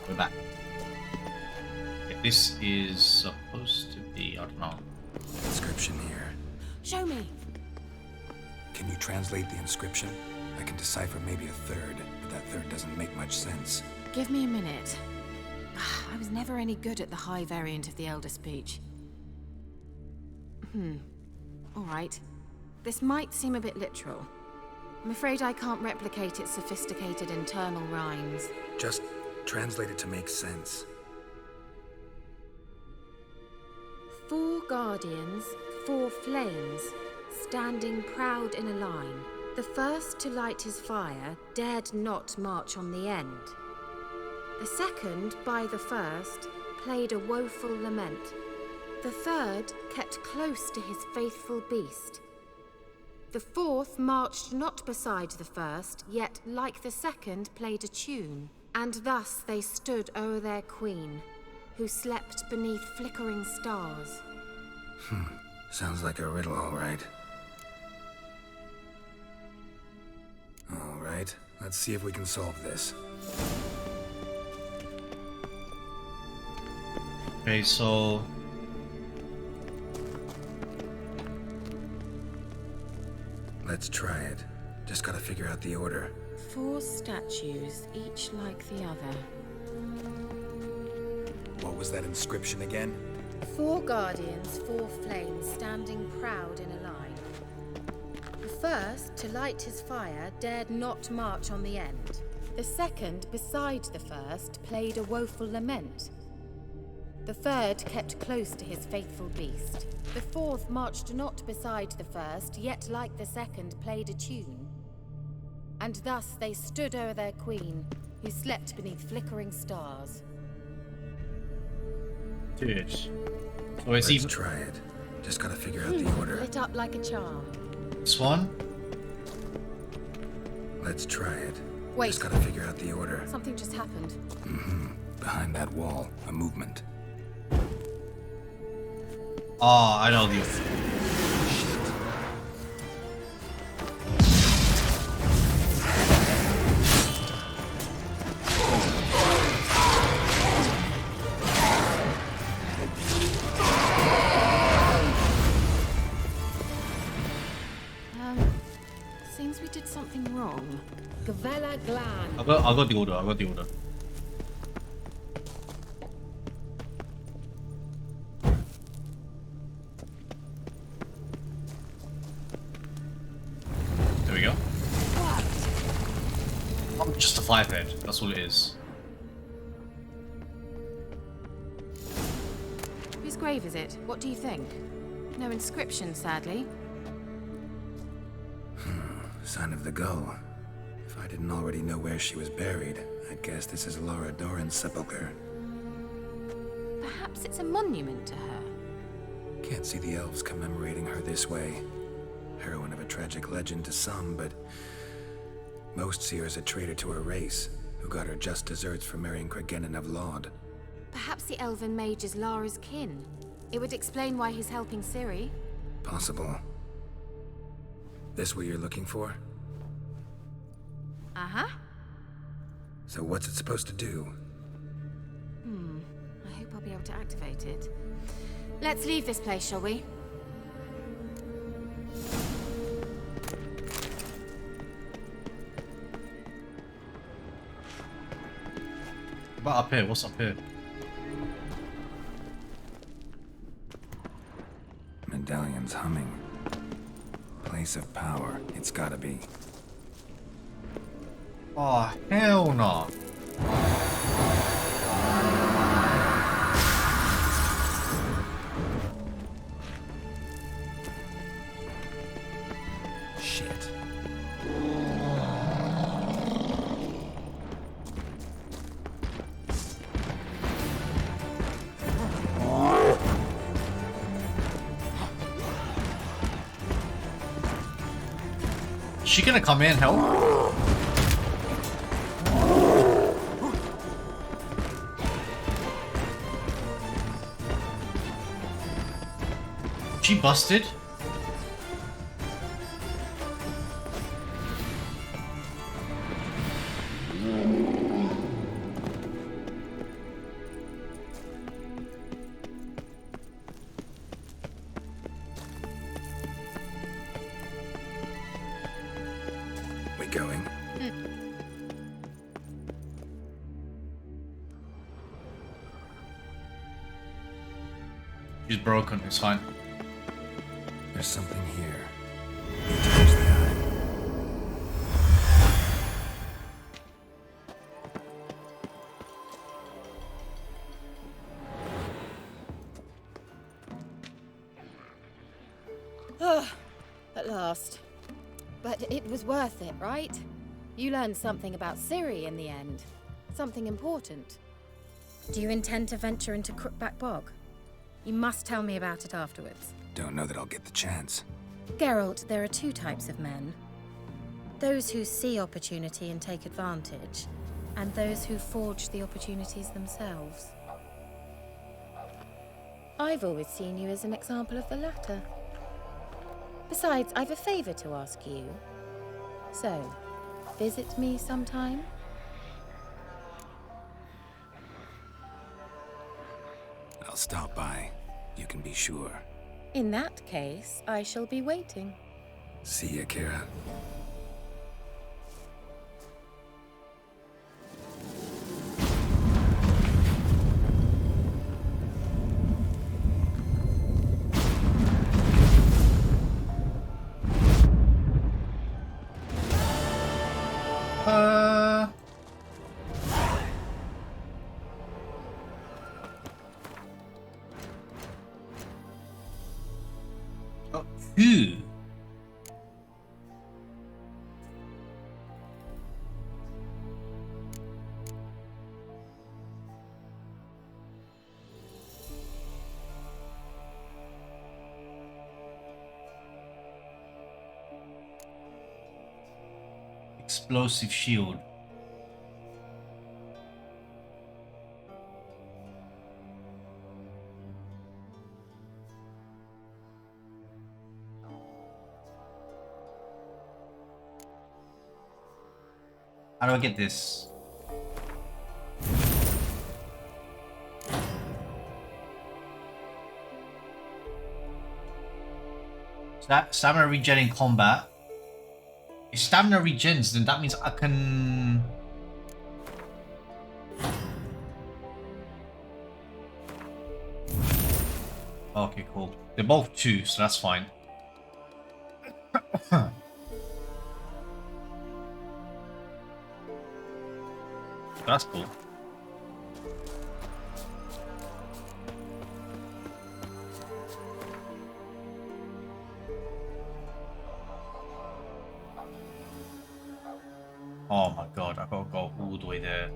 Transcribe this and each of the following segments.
we're back. Okay, this is supposed to be, I don't know. Inscription here. Show me. Can you translate the inscription? I can decipher maybe a third, but that third doesn't make much sense. Give me a minute. I was never any good at the high variant of the Elder speech. All right. This might seem a bit literal. I'm afraid I can't replicate its sophisticated internal rhymes. Just translate it to make sense. 4 guardians, 4 flames, standing proud in a line. The first to light his fire dared not march on the end. The second, by the first, played a woeful lament. The third kept close to his faithful beast. The fourth marched not beside the first, yet like the second played a tune. And thus they stood o'er their queen, who slept beneath flickering stars. Sounds like a riddle, all right. All right, let's see if we can solve this. Okay, so Let's try it. Just gotta figure out the order. 4 statues, each like the other. What was that inscription again? 4 guardians, 4 flames, standing proud in a line. The first, to light his fire, dared not march on the end. The second, beside the first, played a woeful lament. The third kept close to his faithful beast. The fourth marched not beside the first, yet like the second played a tune. And thus they stood o'er their queen, who slept beneath flickering stars. dude. So it's Let's even try it. Just gotta figure out the order. Lit up like a charm. this one. Let's try it. Wait. Just gotta figure out the order. Something just happened. Behind that wall, a movement. Oh, I know the. Seems we did something wrong. Gavella Glan. I got the order. I got the order. There we go. I'm just a 5-head. That's all it is. Whose grave is it? What do you think? No inscription, sadly. Sign of the gull. If I didn't already know where she was buried, I'd guess this is Laura Doran's sepulcher. Perhaps it's a monument to her. Can't see the elves commemorating her this way. Heroine of a tragic legend to some, but most see her as a traitor to her race, who got her just deserts for marrying Cregennan of Laud. Perhaps the elven mage is Lara's kin. It would explain why he's helping Ciri. Possible. This what you're looking for? Uh-huh. So what's it supposed to do? I hope I'll be able to activate it. Let's leave this place, shall we? But up here, what's up here? Medallion's humming. Place of power, it's gotta be. Oh, hell no. Shit. Is she gonna come in and help? She busted? She's broken. It's fine. There's something here. Need to use the eye. At last. But it was worth it, right? You learned something about Ciri in the end. Something important. Do you intend to venture into Crookback Bog? You must tell me about it afterwards. Don't know that I'll get the chance. Geralt, there are two types of men. Those who see opportunity and take advantage, and those who forge the opportunities themselves. I've always seen you as an example of the latter. Besides, I've a favor to ask you. So, visit me sometime? I'll stop by. You can be sure. In that case, I shall be waiting. See ya, Kira. Ew. Explosive shield. How do I get this? Stamina regen in combat. If stamina regens, then that means I can... Okay, cool. They're both 2, so that's fine. That's cool. Oh my god, I gotta go all the way there.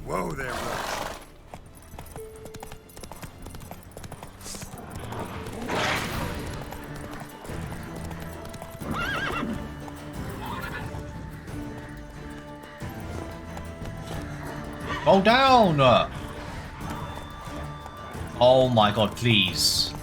Whoa there, Roach. Go down! Oh my god, please.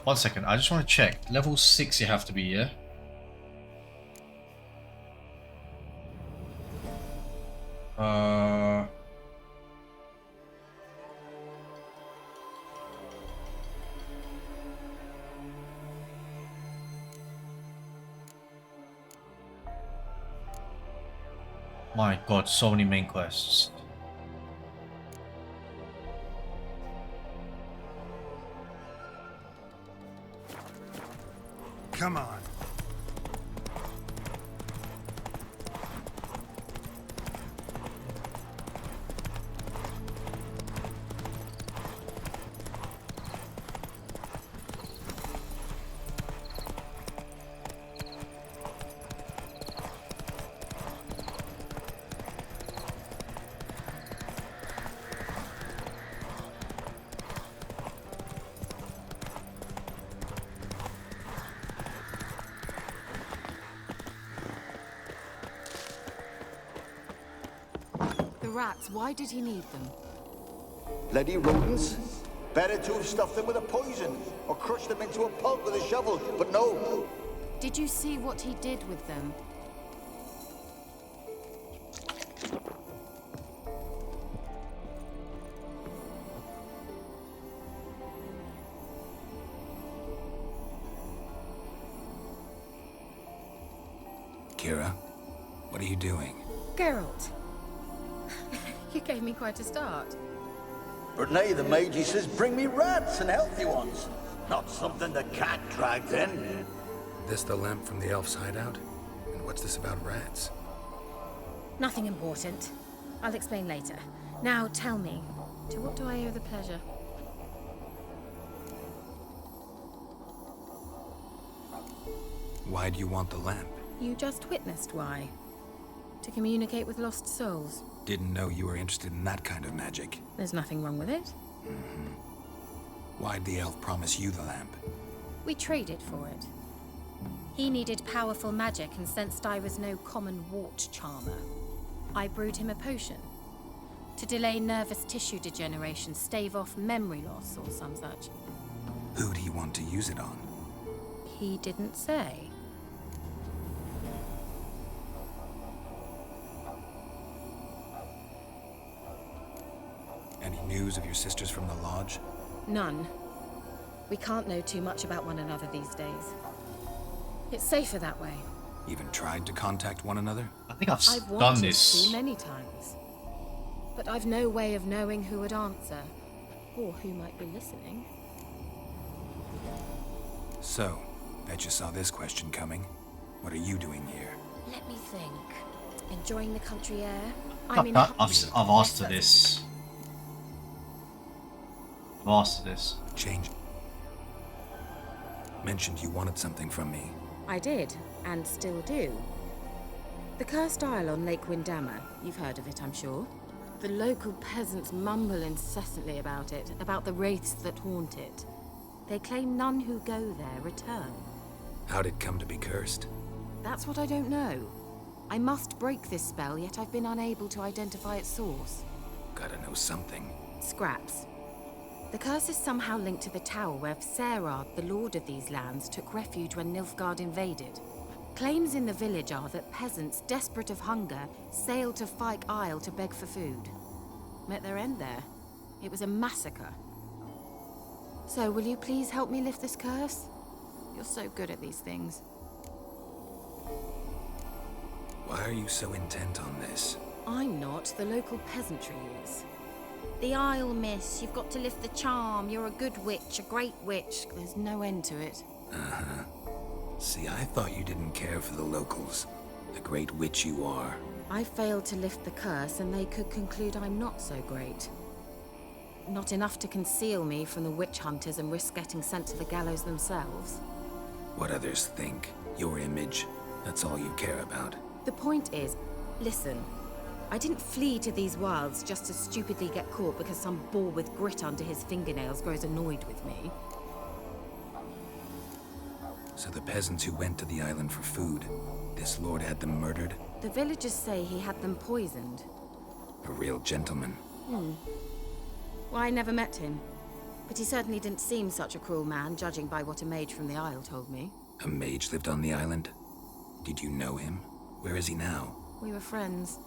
One second, I just want to check. Level 6 you have to be, yeah? My god, so many main quests. Come on. rats. Why did he need them? Bloody rodents. Better to have stuffed them with a poison, or crushed them into a pulp with a shovel, but no. Did you see what he did with them? Kira, what are you doing? Geralt. You gave me quite a start. But nay, the mage, he says, bring me rats and healthy ones. Not something the cat dragged in. This the lamp from the elf's hideout? And what's this about rats? Nothing important. I'll explain later. Now tell me, to what do I owe the pleasure? Why do you want the lamp? You just witnessed why. To communicate with lost souls. Didn't know you were interested in that kind of magic. There's nothing wrong with it. Why'd the elf promise you the lamp? We traded for it. He needed powerful magic and sensed I was no common wart charmer. I brewed him a potion. To delay nervous tissue degeneration, stave off memory loss or some such. Who'd he want to use it on? He didn't say. Any news of your sisters from the lodge? None. We can't know too much about one another these days. It's safer that way. Even tried to contact one another? I think I've I've done wanted this. to many times. But I've no way of knowing who would answer, or who might be listening. So, bet you saw this question coming. What are you doing here? Let me think. Enjoying the country air? I've asked her this. I've asked her this. Change. Mentioned you wanted something from me. I did, and still do. The cursed isle on Lake Windammer. You've heard of it, I'm sure. The local peasants mumble incessantly about it, about the wraiths that haunt it. They claim none who go there return. How'd it come to be cursed? That's what I don't know. I must break this spell, yet I've been unable to identify its source. Gotta know something. Scraps. The curse is somehow linked to the tower where Serard, the lord of these lands, took refuge when Nilfgaard invaded. Claims in the village are that peasants, desperate of hunger, sailed to Fyke Isle to beg for food. Met their end there. It was a massacre. So, will you please help me lift this curse? You're so good at these things. Why are you so intent on this? I'm not, the local peasantry is. The Isle, miss. You've got to lift the charm. You're a good witch, a great witch. There's no end to it. Uh-huh. See, I thought you didn't care for the locals. The great witch you are. I failed to lift the curse, and they could conclude I'm not so great. Not enough to conceal me from the witch hunters and risk getting sent to the gallows themselves. What others think. Your image. That's all you care about. The point is, listen. I didn't flee to these wilds just to stupidly get caught because some boar with grit under his fingernails grows annoyed with me. So the peasants who went to the island for food, this lord had them murdered? The villagers say he had them poisoned. A real gentleman. Well, I never met him. But he certainly didn't seem such a cruel man, judging by what a mage from the Isle told me. A mage lived on the island? Did you know him? Where is he now? We were friends.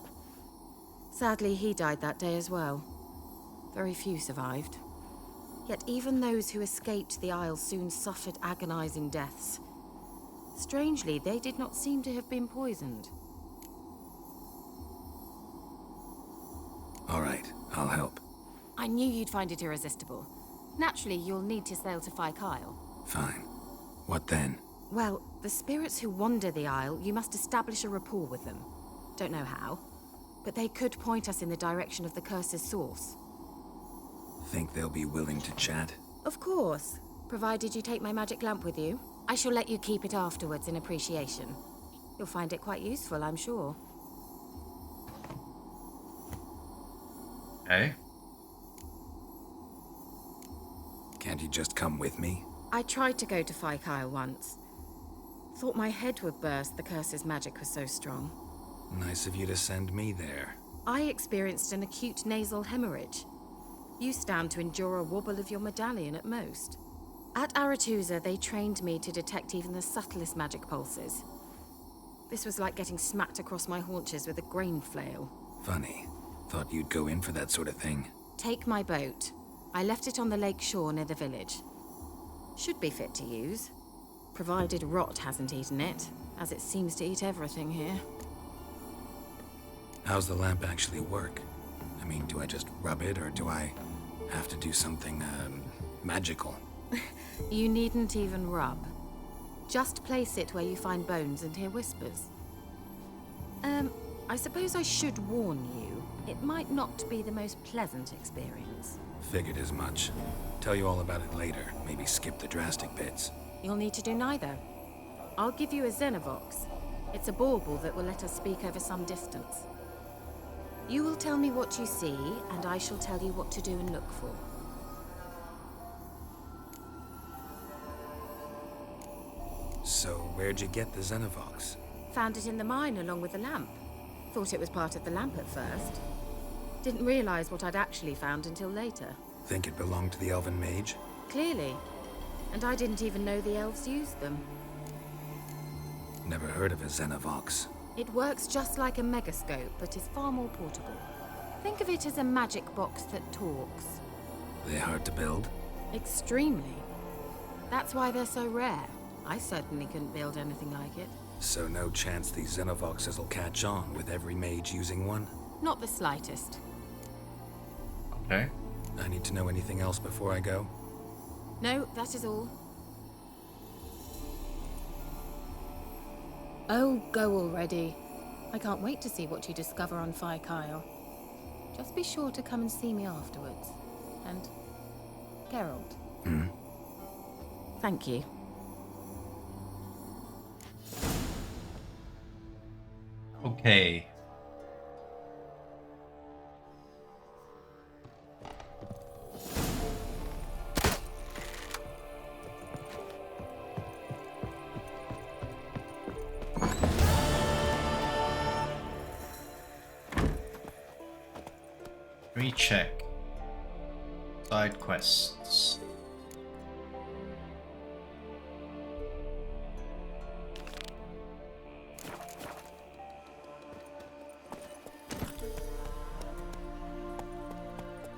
Sadly, he died that day as well. Very few survived. Yet even those who escaped the Isle soon suffered agonizing deaths. Strangely, they did not seem to have been poisoned. All right, I'll help. I knew you'd find it irresistible. Naturally, you'll need to sail to Fyke Isle. Fine. What then? Well, the spirits who wander the Isle, you must establish a rapport with them. Don't know how, but they could point us in the direction of the curse's source. Think they'll be willing to chat? Of course, provided you take my magic lamp with you. I shall let you keep it afterwards in appreciation. You'll find it quite useful, I'm sure. Okay. Can't you just come with me? I tried to go to Fyke Isle once. Thought my head would burst, the curse's magic was so strong. Nice of you to send me there. I experienced an acute nasal hemorrhage. You stand to endure a wobble of your medallion at most. At Aretusa, they trained me to detect even the subtlest magic pulses. This was like getting smacked across my haunches with a grain flail. Funny. Thought you'd go in for that sort of thing. Take my boat. I left it on the lake shore near the village. Should be fit to use, provided rot hasn't eaten it, as it seems to eat everything here. How's the lamp actually work? I mean, do I just rub it, or do I have to do something, magical? You needn't even rub. Just place it where you find bones and hear whispers. I suppose I should warn you, it might not be the most pleasant experience. Figured as much. Tell you all about it later. Maybe skip the drastic bits. You'll need to do neither. I'll give you a Xenovox. It's a bauble that will let us speak over some distance. You will tell me what you see, and I shall tell you what to do and look for. So, where'd you get the Xenovox? Found it in the mine along with the lamp. Thought it was part of the lamp at first. Didn't realize what I'd actually found until later. Think it belonged to the Elven Mage? Clearly. And I didn't even know the elves used them. Never heard of a Xenovox. It works just like a megascope, but is far more portable. Think of it as a magic box that talks. They hard to build? Extremely. That's why they're so rare. I certainly couldn't build anything like it. So no chance these Xenovoxes will catch on with every mage using one? Not the slightest. Okay. I need to know anything else before I go? No, that is all. Oh, go already. I can't wait to see what you discover on Fire Kyle. Just be sure to come and see me afterwards. And Geralt. Thank you. Okay. Recheck. Side quests.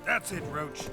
That's it, Roach.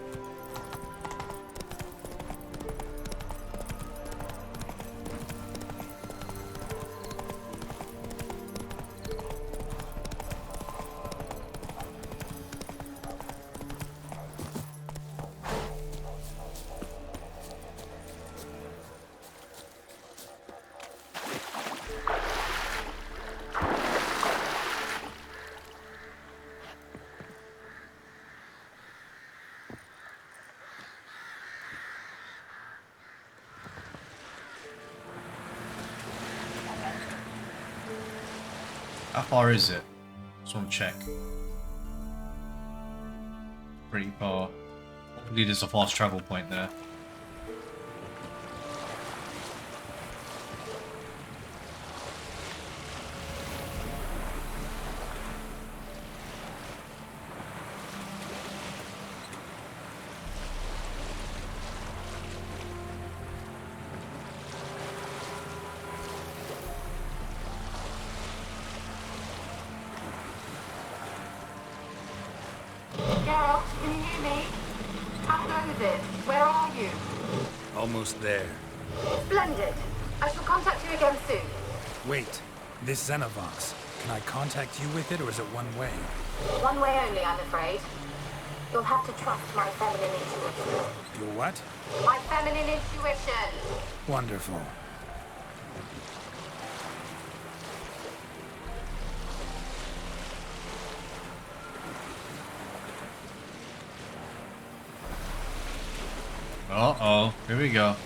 How far is it? Just want to check. Pretty far. Hopefully there's a fast travel point there. Geralt, can you hear me? How goes it? Where are you? Almost there. Splendid. I shall contact you again soon. Wait, this Xenovox. Can I contact you with it, or is it one way? One way only, I'm afraid. You'll have to trust my feminine intuition. Your what? My feminine intuition! Wonderful. Uh-oh, here we go.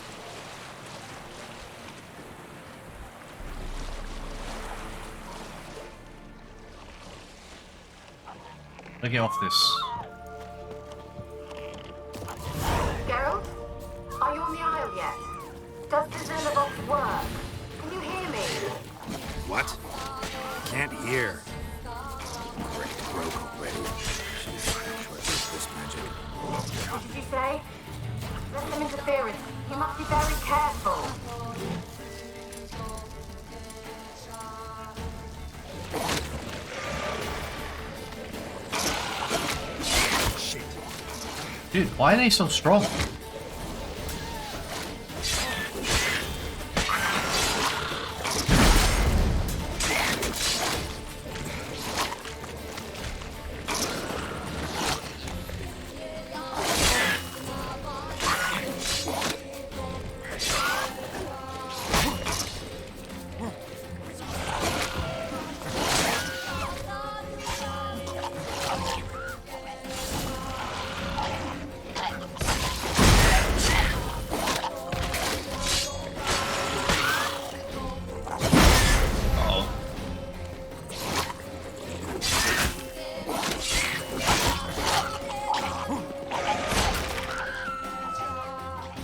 Let's get off this. Geralt? Are you on the Isle yet? Does the Xenovox work? Can you hear me? What? Can't hear. Great, broke already. Dude, why are they so strong?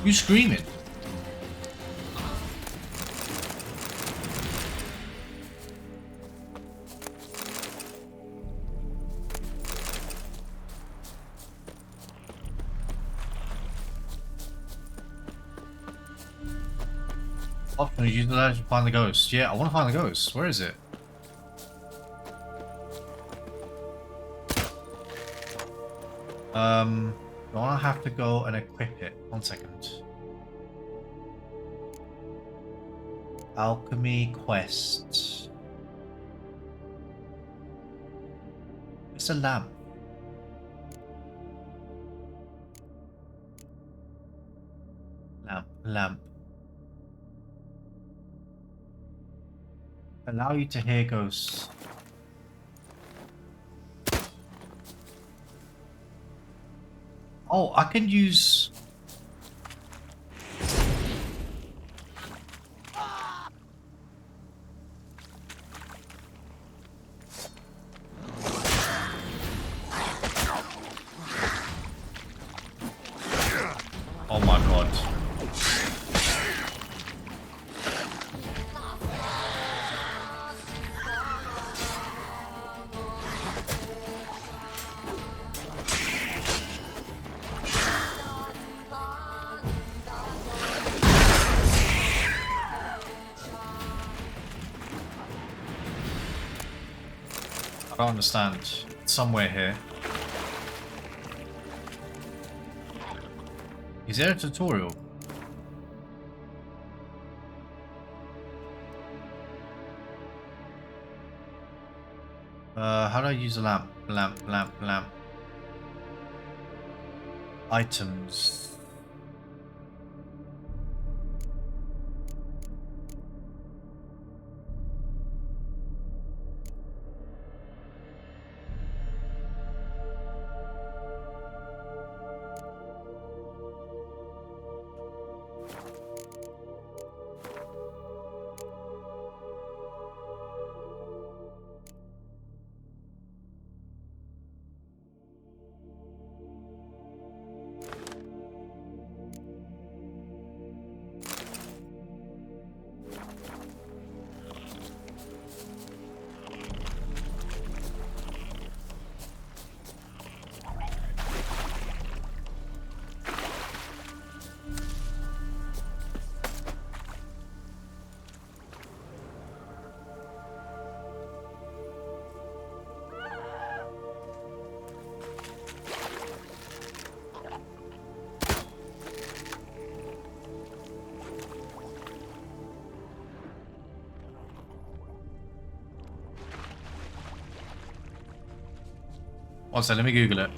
Who's screaming? Option, use the ladder to find the ghost. Yeah, I want to find the ghost. Where is it? Do I have to go and equip it? 1 second. Alchemy quest. It's a lamp. Lamp. Allow you to hear ghosts. Oh, I can use... Oh my god. I don't understand. It's somewhere here. Is there a tutorial? How do I use a lamp? Lamp. Items. One second, let me Google it.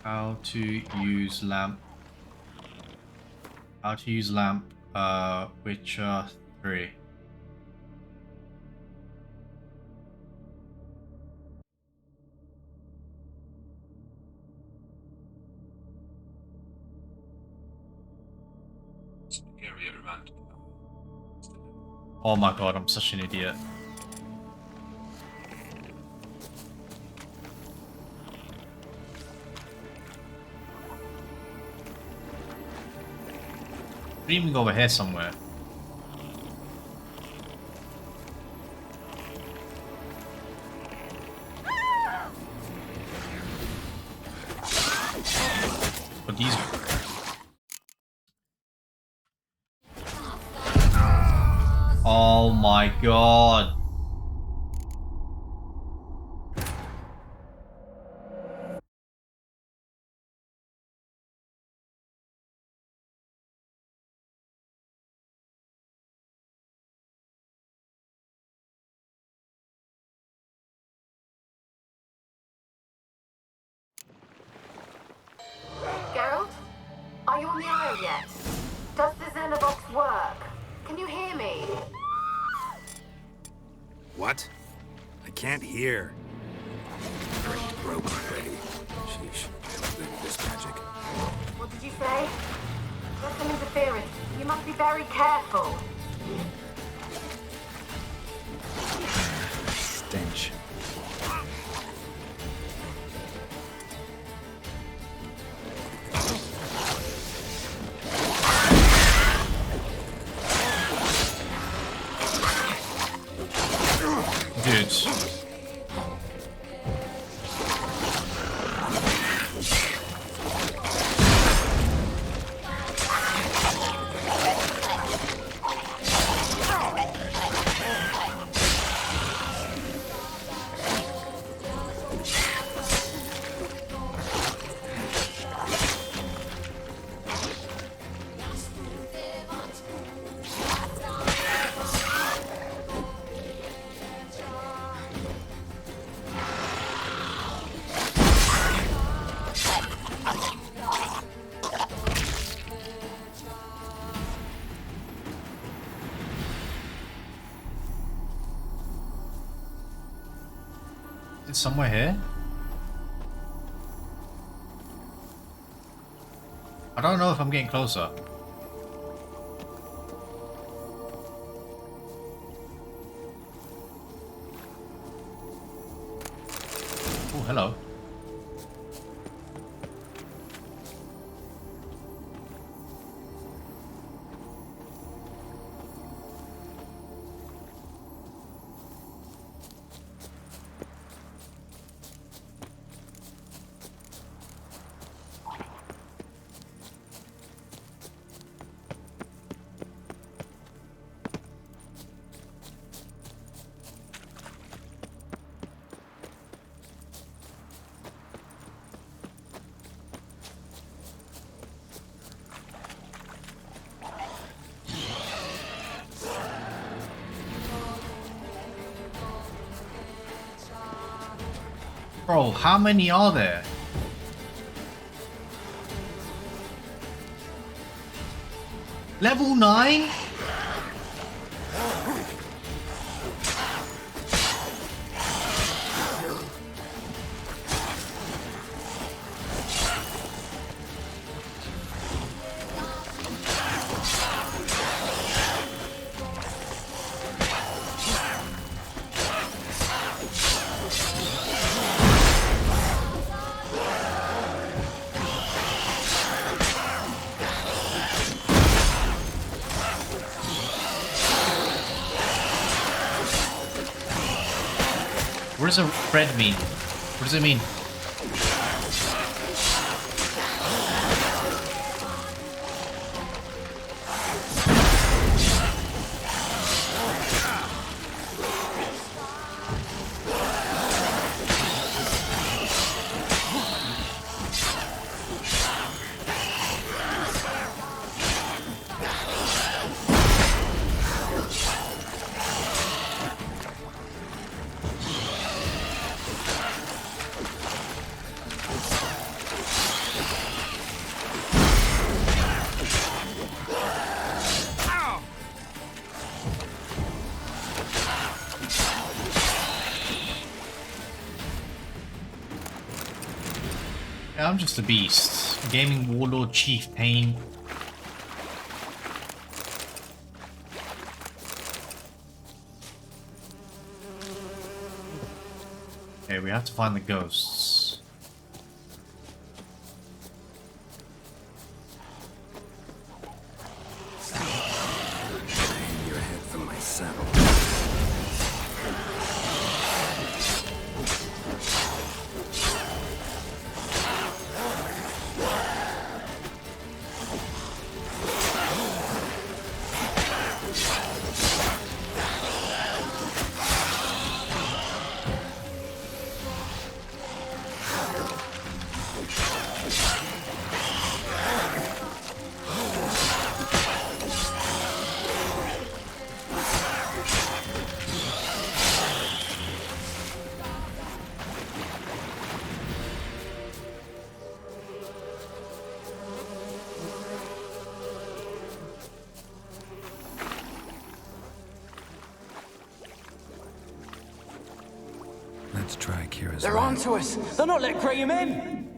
How to use lamp. How to use lamp, Witcher 3. Oh my god, I'm such an idiot. Streaming over here somewhere. But these... Oh my god. the Isle yet? Does the Xenovox work? Can you hear me? What? I can't hear. Brain's broke already. Sheesh. This magic. What did you say? There's some interference. You must be very careful. Stench. Dude. Is it somewhere here? I don't know if I'm getting closer. Oh, hello. Bro, how many are there? Level 9? What does a red mean? What does it mean? I'm just a beast. Gaming Warlord Chief Pain. Okay, we have to find the ghosts. Hang your head from my saddle. Let's try Kira's They're way. onto us. They're not letting Graham in.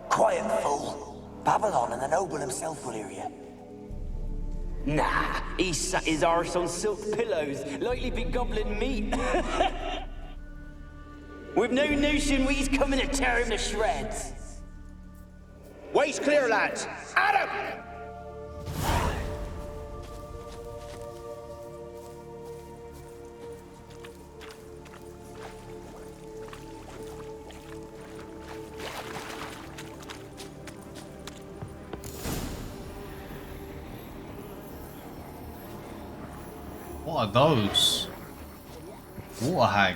Quiet, fool. Babylon and the noble himself will hear you. Nah, he sat his arse on silk pillows, likely be gobbling meat. With no notion we's coming to tear him to shreds. Way's clear, lads. Adam! What are those? Water hag.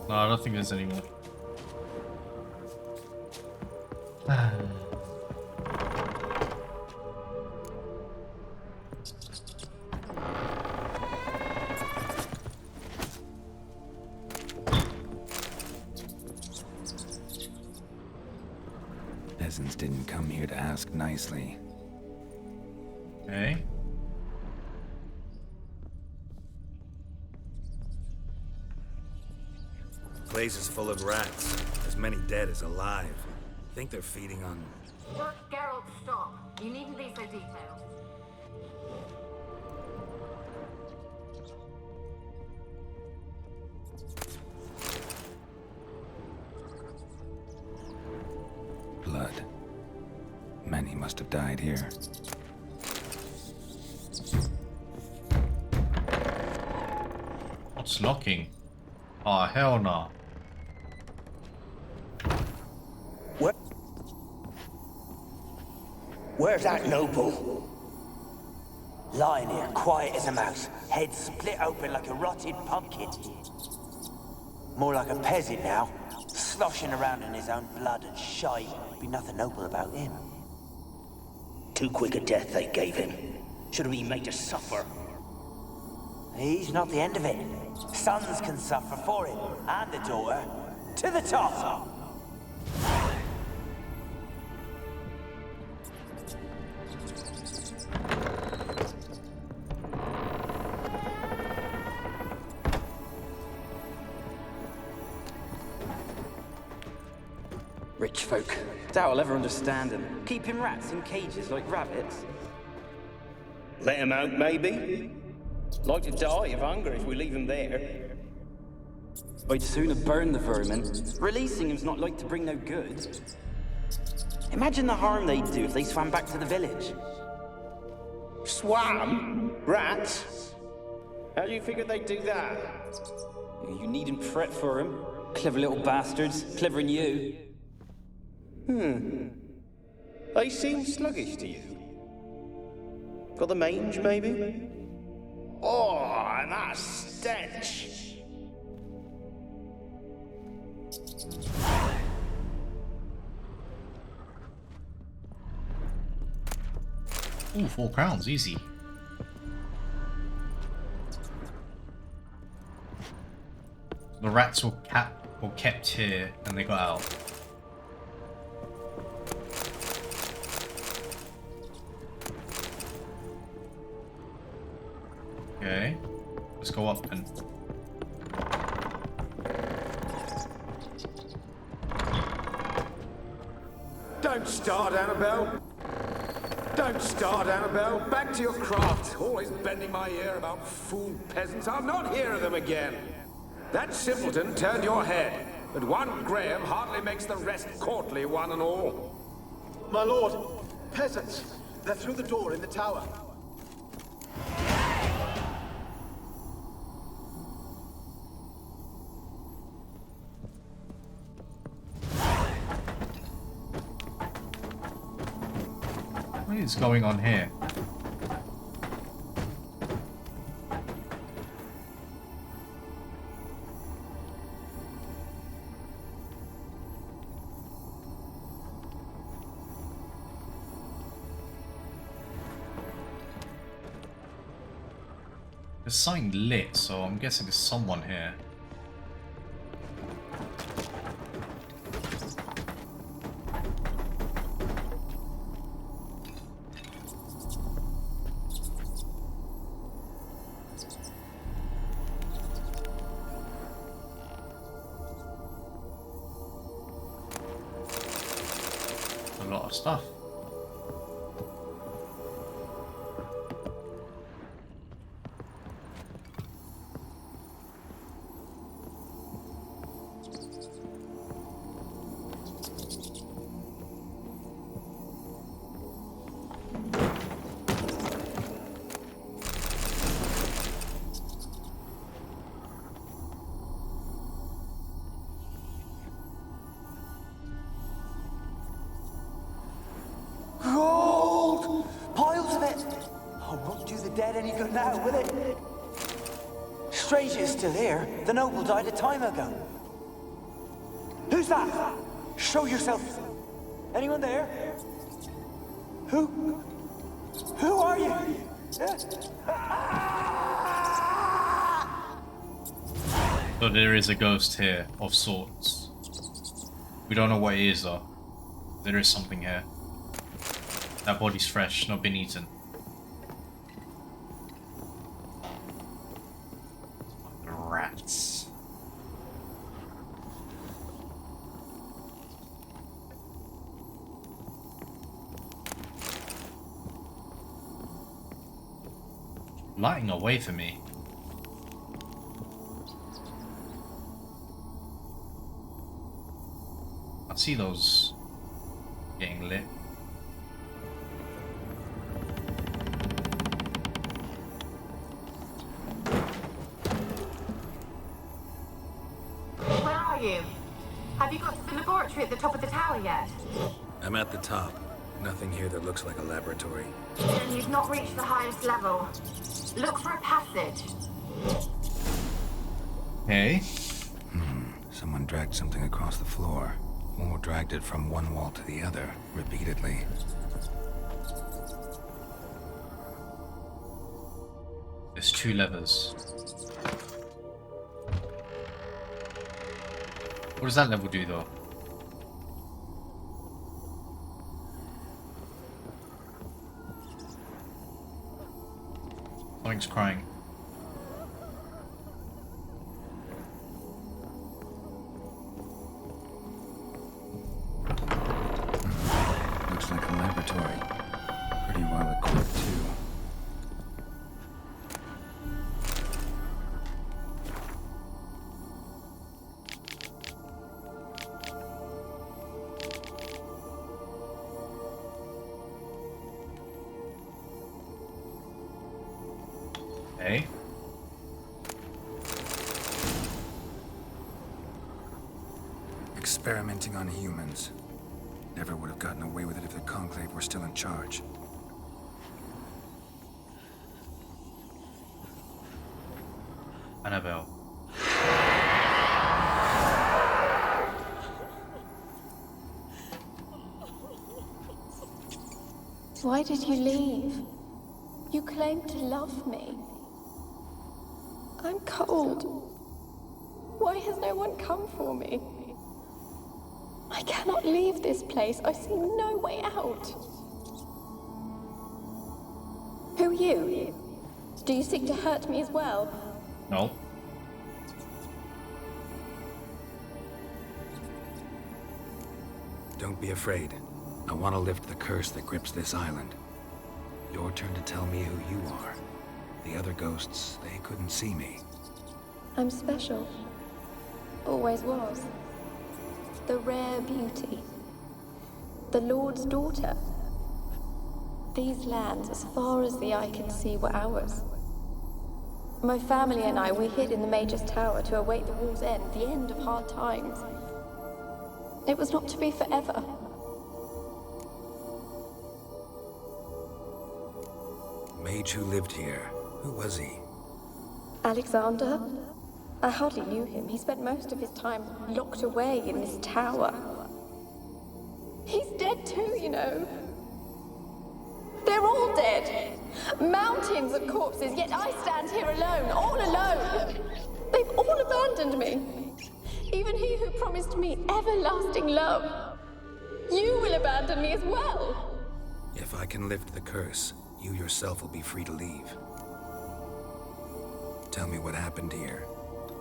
No, I don't think there's any more. Peasants didn't come here to ask nicely. Okay. Place is full of rats. As many dead as alive. Think they're feeding on... Geralt, stop. You needn't be so detailed. blood. Many must have died here. What's locking? Oh, hell no. Where's that noble? Lying here, quiet as a mouse, head split open like a rotted pumpkin. More like a peasant now, sloshing around in his own blood and shite. Be nothing noble about him. Too quick a death they gave him. Should have been made to suffer. He's not the end of it. Sons can suffer for him, and the daughter. To the top! Rich folk. Doubt I'll ever understand them. Keeping rats in cages like rabbits. Let him out, maybe? Like to die of hunger if we leave him there. I'd sooner burn the vermin. Releasing him's not like to bring no good. Imagine the harm they'd do if they swam back to the village. Swam? Rats? How do you figure they'd do that? You needn't fret for them. Clever little bastards. Clever than you. They seem sluggish to you. Got the mange, maybe? Oh, and that stench! Ooh, 4 crowns, easy. The rats were kept here and they got out. Okay, let's go up and... Don't start, Annabelle. Don't start, Annabelle. Back to your craft. Always bending my ear about fool peasants. I'll not hear of them again. That simpleton turned your head, but one Graham hardly makes the rest courtly, one and all. My lord, peasants. They're through the door in the tower. What is going on here? There's something lit, so I'm guessing there's someone here. A lot of stuff. Gold! Piles of it! Oh, won't do the dead any good now, will it? Strange it's still here. The noble died a time ago. Who's that? Show yourself. Anyone there? Who? Who are you? So there is a ghost here, of sorts. We don't know what it is though. There is something here. That body's fresh, not been eaten. Rats. Lighting away for me. I see those getting lit. Where are you? Have you got to the laboratory at the top of the tower yet? I'm at the top. Nothing here that looks like a laboratory. Then you've not reached the highest level. Look for a passage. Hey. Someone dragged something across the floor. Or dragged it from one wall to the other, repeatedly. There's 2 levers. What does that level do though? Something's crying. Looks like a laboratory. Pretty well equipped, too. Hey. Experimenting on humans. Never would have gotten away with it if the Conclave were still in charge. Annabelle. Why did you leave? You claimed to love me. I'm cold. Why has no one come for me? I cannot leave this place. I see no way out. Who are you? Do you seek to hurt me as well? No. Don't be afraid. I want to lift the curse that grips this island. Your turn to tell me who you are. The other ghosts, they couldn't see me. I'm special. Always was. The rare beauty. The Lord's daughter. These lands, as far as the eye can see, were ours. My family and I, we hid in the Mage's Tower to await the war's end, the end of hard times. It was not to be forever. Mage who lived here. Who was he? Alexander? I hardly knew him. He spent most of his time locked away in this tower. He's dead too, you know. They're all dead. Mountains of corpses, yet I stand here alone, all alone. They've all abandoned me. Even he who promised me everlasting love. You will abandon me as well. If I can lift the curse, you yourself will be free to leave. Tell me what happened here.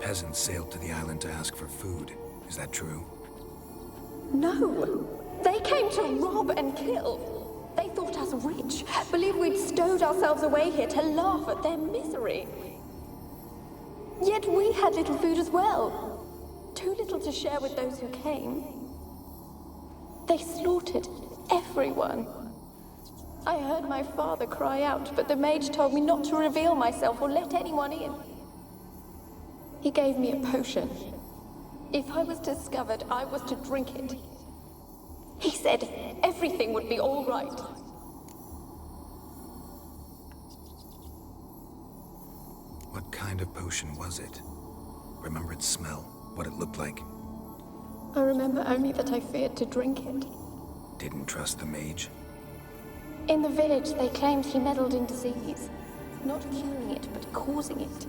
Peasants sailed to the island to ask for food. Is that true? No. They came to rob and kill. They thought us rich, believed we'd stowed ourselves away here to laugh at their misery. Yet we had little food as well. Too little to share with those who came. They slaughtered everyone. I heard my father cry out, but the mage told me not to reveal myself or let anyone in. He gave me a potion. If I was discovered, I was to drink it. He said everything would be all right. What kind of potion was it? Remember its smell? What it looked like? I remember only that I feared to drink it. Didn't trust the mage? In the village, they claimed he meddled in disease. Not curing it, but causing it.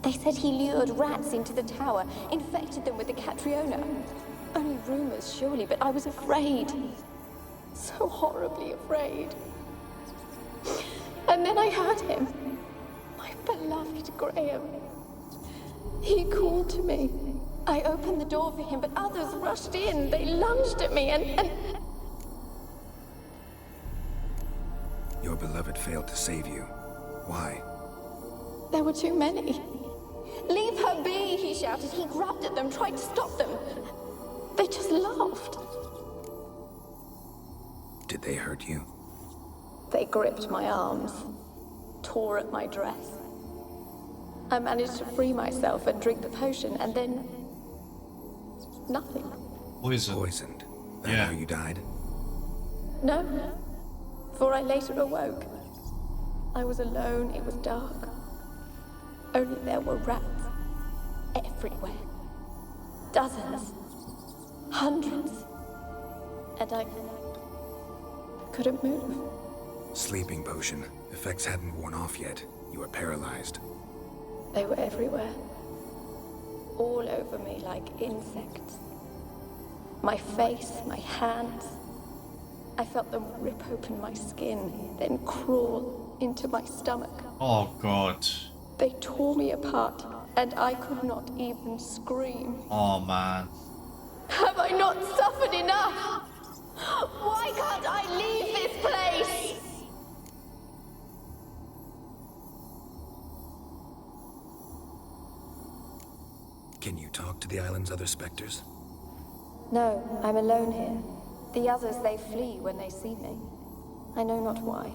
They said he lured rats into the tower, infected them with the Catriona. Only rumors, surely, but I was afraid. So horribly afraid. And then I heard him. My beloved Graham. He called to me. I opened the door for him, but others rushed in. They lunged at me and... Your beloved failed to save you. Why? There were too many. Leave her be, he shouted. He grabbed at them, tried to stop them. They just laughed. Did they hurt you? They gripped my arms, tore at my dress. I managed to free myself and drink the potion, and then... nothing. Poisoned? That how you died? No, for I later awoke. I was alone, it was dark. Only there were rats everywhere. Dozens. Hundreds. And I couldn't move. Sleeping potion. Effects hadn't worn off yet. You were paralyzed. They were everywhere. All over me like insects. My face, my hands. I felt them rip open my skin, then crawl into my stomach. Oh, God. They tore me apart, and I could not even scream. Oh, man. Have I not suffered enough? Why can't I leave this place? Can you talk to the island's other specters? No, I'm alone here. The others, they flee when they see me. I know not why.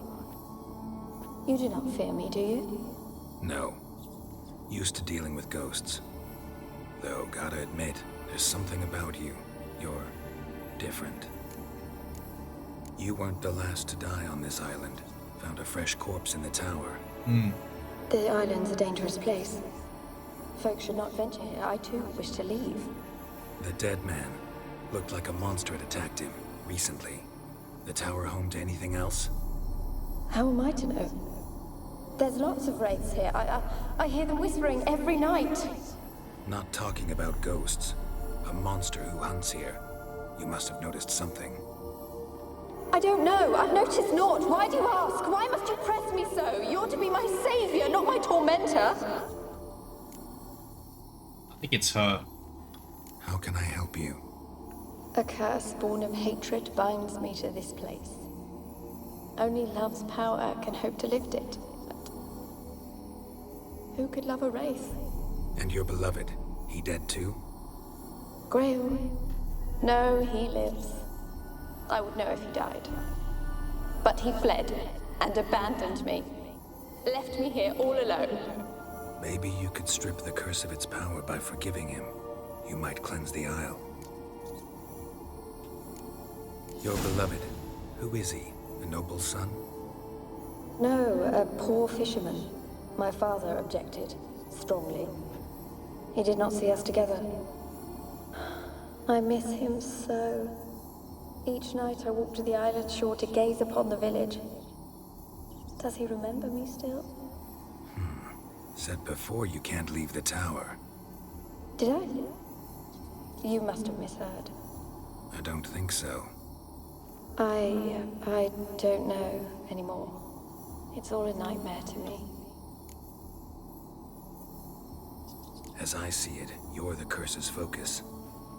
You do not fear me, do you? No. Used to dealing with ghosts. Though, gotta admit, there's something about you. You're different. You weren't the last to die on this island. Found a fresh corpse in the tower. The island's a dangerous place. Folks should not venture here. I too wish to leave. The dead man. Looked like a monster had attacked him, recently. The tower home to anything else? How am I to know? There's lots of wraiths here. I hear them whispering every night. Not talking about ghosts. A monster who hunts here. You must have noticed something. I don't know. I've noticed naught. Why do you ask? Why must you press me so? You're to be my savior, not my tormentor. I think it's her. How can I help you? A curse born of hatred binds me to this place. Only love's power can hope to lift it. But who could love a wraith? And your beloved, he dead too? Grail? No, he lives. I would know if he died. But he fled and abandoned me. Left me here all alone. Maybe you could strip the curse of its power by forgiving him. You might cleanse the Isle. Your beloved, who is he? A noble son? No, a poor fisherman. My father objected, strongly. He did not see us together. I miss him so. Each night I walk to the island shore to gaze upon the village. Does he remember me still? Said before you can't leave the tower. Did I? You must have misheard. I don't think so. I don't know anymore. It's all a nightmare to me. As I see it, you're the curse's focus.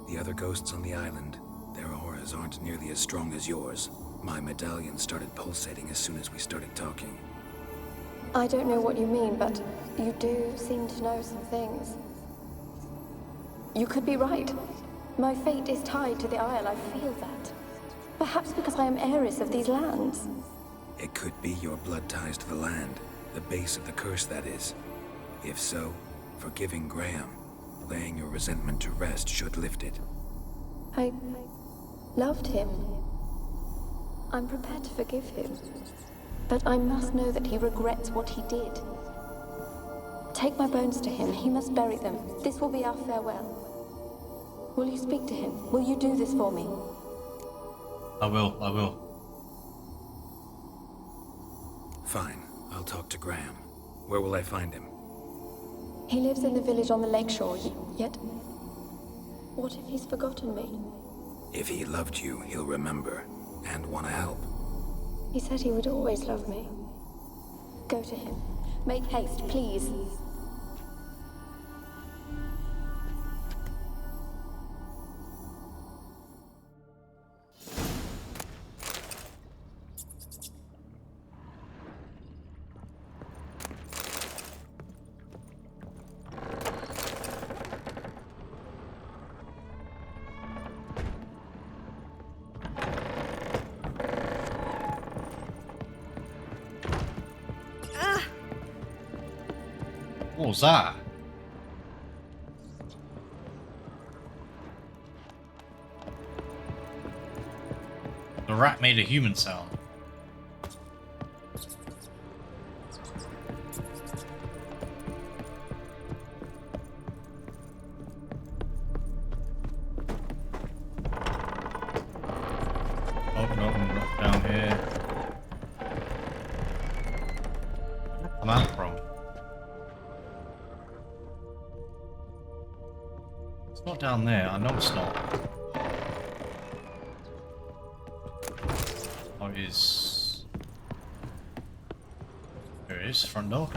The other ghosts on the island, their auras aren't nearly as strong as yours. My medallion started pulsating as soon as we started talking. I don't know what you mean, but you do seem to know some things. You could be right. My fate is tied to the Isle, I feel that. Perhaps because I am heiress of these lands. It could be your blood ties to the land, the base of the curse, that is. If so, forgiving Graham, laying your resentment to rest should lift it. I loved him. I'm prepared to forgive him. But I must know that he regrets what he did. Take my bones to him. He must bury them. This will be our farewell. Will you speak to him? Will you do this for me? I will. Fine, I'll talk to Graham. Where will I find him? He lives in the village on the lakeshore, yet... What if he's forgotten me? If he loved you, he'll remember, and want to help. He said he would always love me. Go to him. Make haste, please. What was that? The rat made a human sound. Oh no, not down here. Where'd that come out from? It's not down there, I know it's not. Oh, it is. There it is, front door.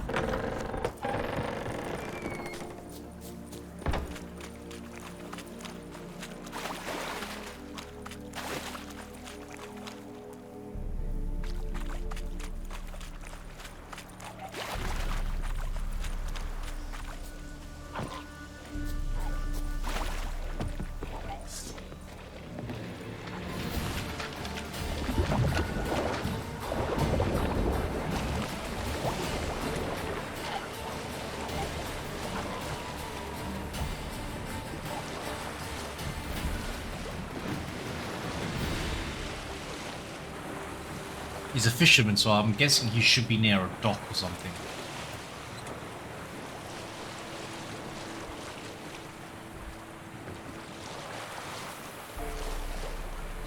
He's a fisherman, so I'm guessing he should be near a dock or something.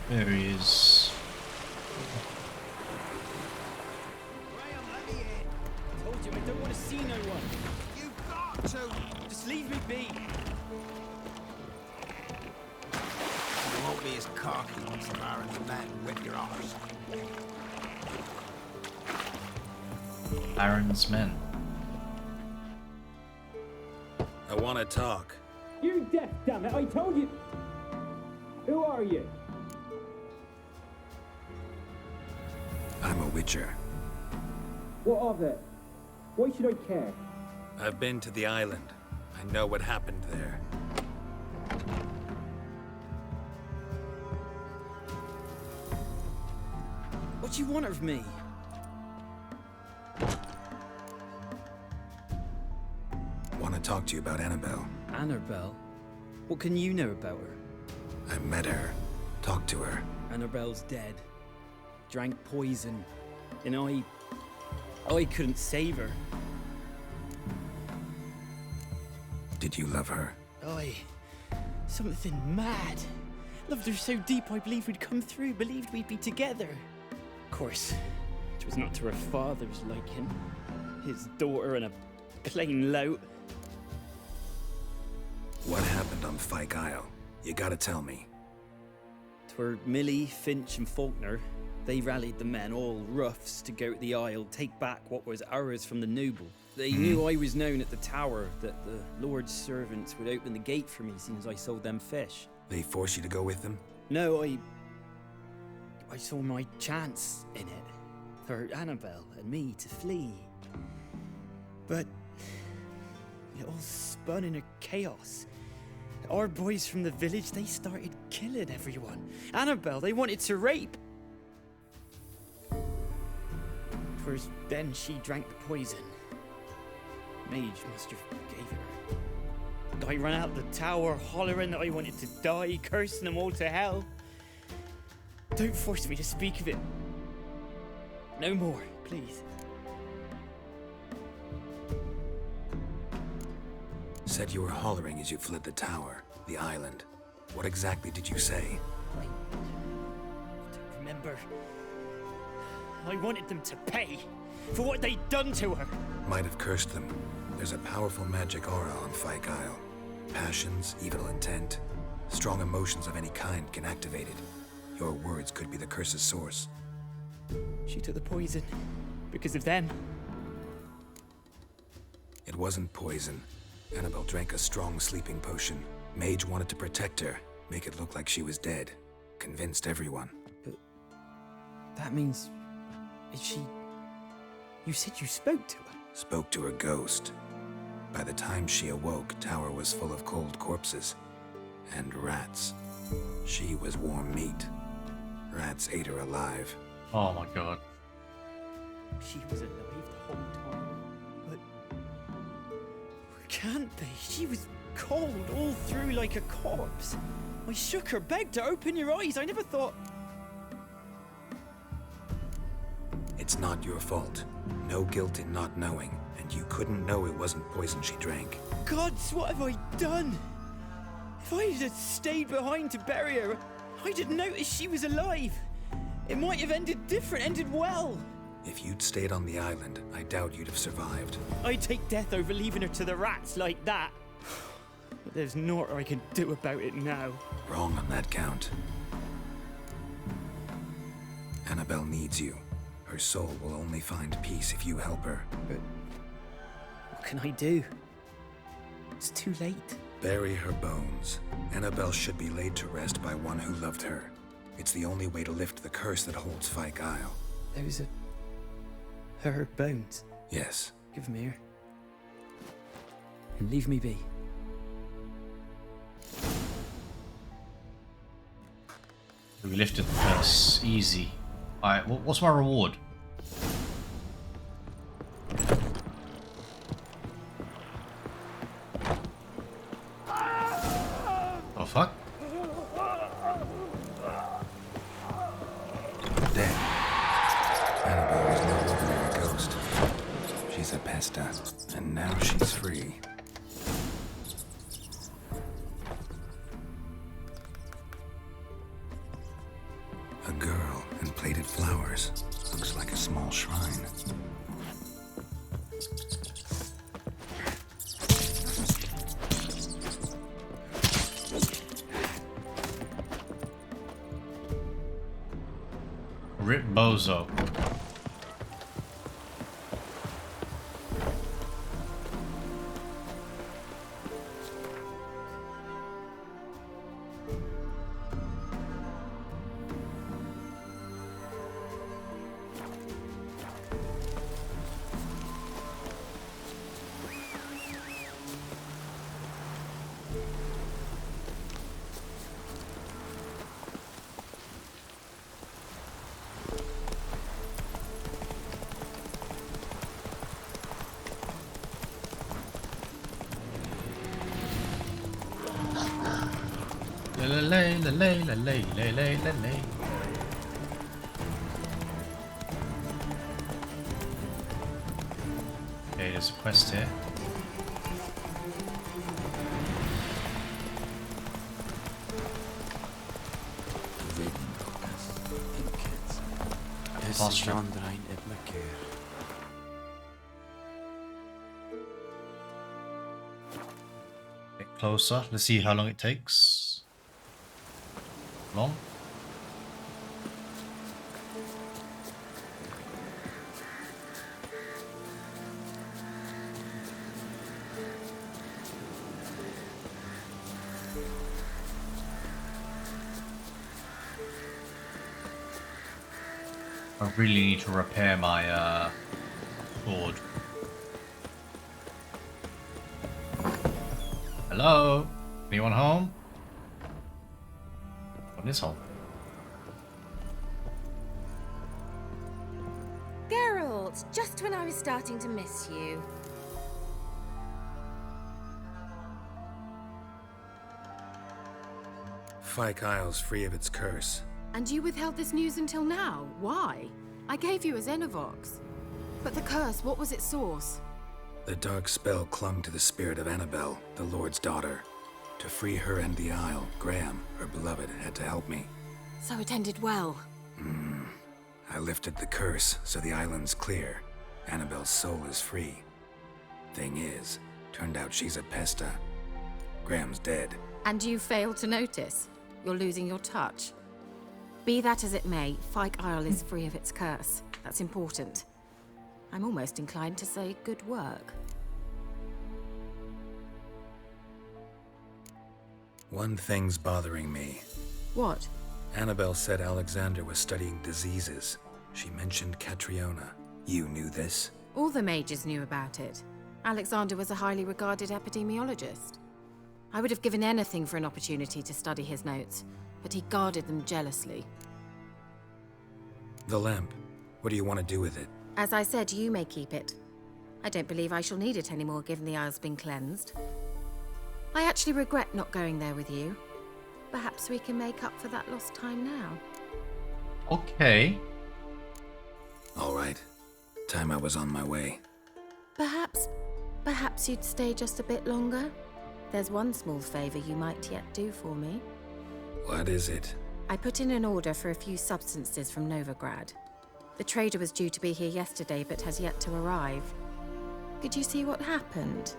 There he is. Graham, let me in. I told you I don't want to see no one. You've got to. Just leave me be. You won't be as cocky once the Baron's men whip your arse. Baron's men. I want to talk. You're deaf, damn it! I told you. Who are you? I'm I'm a witcher. What of it? Why should I care? I've been to the island. I know what happened there. What do you want of me? Want to talk to you about Annabelle. Annabelle? What can you know about her? I met her. Talked to her. Annabelle's dead. Drank poison. And I couldn't save her. Did you love her? Something mad. Loved her so deep I believed we'd come through, believed we'd be together. Of course, it was not to her father's liking. His daughter and a plain lout. What happened on Fyke Isle? You gotta tell me. 'Twere Millie, Finch and Faulkner. They rallied the men, all roughs, to go to the Isle, take back what was ours from the noble. They knew I was known at the tower, that the Lord's servants would open the gate for me as soon as I sold them fish. They forced you to go with them? No, I saw my chance in it, for Annabelle and me to flee. But it all spun in a chaos. Our boys from the village, they started killing everyone. Annabelle, they wanted to rape. First, then she drank the poison. Mage must have gave it her. I ran out the tower, hollering that I wanted to die, cursing them all to hell. Don't force me to speak of it. No more, please. Said you were hollering as you fled the tower, the island. What exactly did you say? I don't remember. I wanted them to pay for what they'd done to her. Might have cursed them. There's a powerful magic aura on Fyke Isle. Passions, evil intent, strong emotions of any kind can activate it. Your words could be the curse's source. She took the poison because of them. It wasn't poison. Annabelle drank a strong sleeping potion. Mage wanted to protect her, make it look like she was dead. Convinced everyone. But that means... is she... You said you spoke to her? Spoke to her ghost. By the time she awoke, tower was full of cold corpses. And rats. She was warm meat. Rats ate her alive. Oh my god. She was alive the whole time. But... can't they? She was cold all through like a corpse. I shook her, begged her, open your eyes. I never thought... It's not your fault. No guilt in not knowing, and you couldn't know it wasn't poison she drank. Gods, what have I done? If I had stayed behind to bury her, I'd have noticed she was alive. It might have ended different, ended well. If you'd stayed on the island, I doubt you'd have survived. I'd take death over leaving her to the rats like that. But there's naught I can do about it now. Wrong on that count. Annabelle needs you. Her soul will only find peace if you help her. But what can I do? It's too late. Bury her bones. Annabelle should be laid to rest by one who loved her. It's the only way to lift the curse that holds Fyke Isle. Those are... her bones? Yes. Give them here. And leave me be. We lifted the curse. Easy. Alright, what's my reward? Oh fuck? Dead. Annabelle was no longer a ghost. She's a pesta, and now she's free. A girl and plated flowers. Looks like a small shrine. Rip Bozo. lay, la lay, la lay, lay, lay, la lay. Okay, there's a quest here. Bit closer. Let's see how long it takes. Long. I really need to repair my sword. Hello? Anyone home? What is home? Geralt, just when I was starting to miss you. Fyke Isle's free of its curse. And you withheld this news until now. Why? I gave you a Xenovox. But the curse, what was its source? The dark spell clung to the spirit of Annabelle, the Lord's daughter. To free her and the Isle, Graham, her beloved, had to help me. So it ended well. I lifted the curse, so the island's clear. Annabelle's soul is free. Thing is, turned out she's a pesta. Graham's dead. And you failed to notice. You're losing your touch. Be that as it may, Fyke Isle is free of its curse. That's important. I'm almost inclined to say good work. One thing's bothering me. What? Annabelle said Alexander was studying diseases. She mentioned Catriona. You knew this? All the mages knew about it. Alexander was a highly regarded epidemiologist. I would have given anything for an opportunity to study his notes, but he guarded them jealously. The lamp. What do you want to do with it? As I said, you may keep it. I don't believe I shall need it anymore, given the Isle's been cleansed. I actually regret not going there with you. Perhaps we can make up for that lost time now. Okay. All right. Time I was on my way. Perhaps you'd stay just a bit longer? There's one small favor you might yet do for me. What is it? I put in an order for a few substances from Novigrad. The trader was due to be here yesterday, but has yet to arrive. Could you see what happened?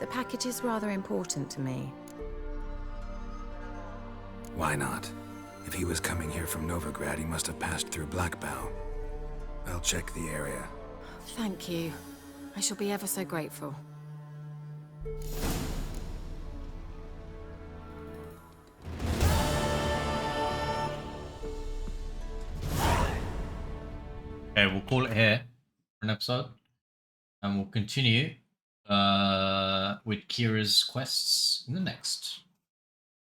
The package is rather important to me. Why not? If he was coming here from Novigrad, he must have passed through Blackbow. I'll check the area. Thank you. I shall be ever so grateful. Okay, we'll call it here for an episode. And we'll continue with Kira's quests in the next.